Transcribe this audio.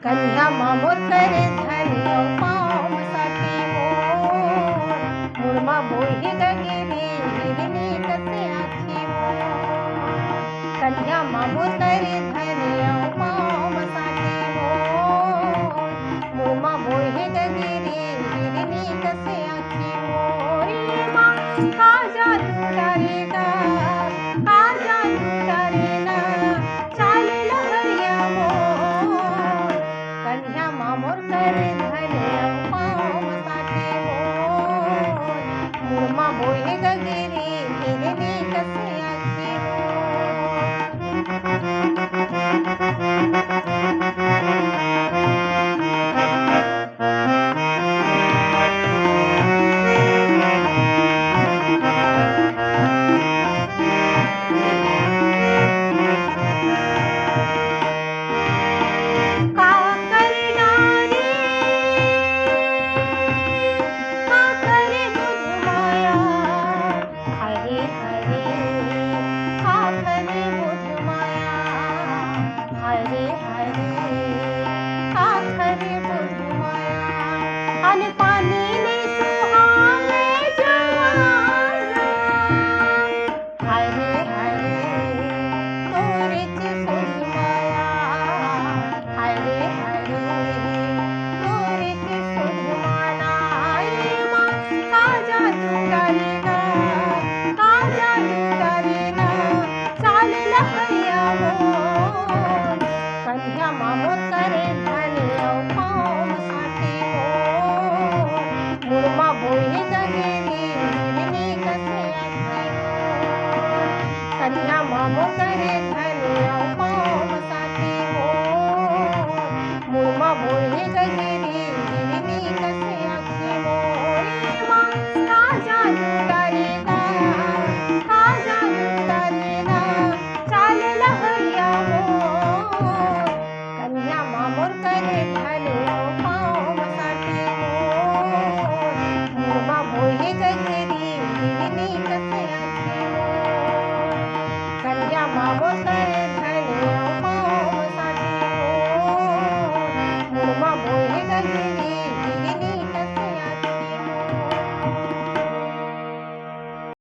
कन्या मामोर करे धन्य पावसाठी मोर मुरमा बोही गगिरी हिरणी कसे आखी कन्या मामोर करे धन्य पावसाठी मोर मुरमा बोही गगिरी हिरणी कसे आखी मोर काजा तुडारे गा काजा तुडारे ना चाले लहरिया मोर कन्या मामोर करे धन्य पावसाठी मोर मुरमा बोहे गगिरी हिरणी कसे आखी पानी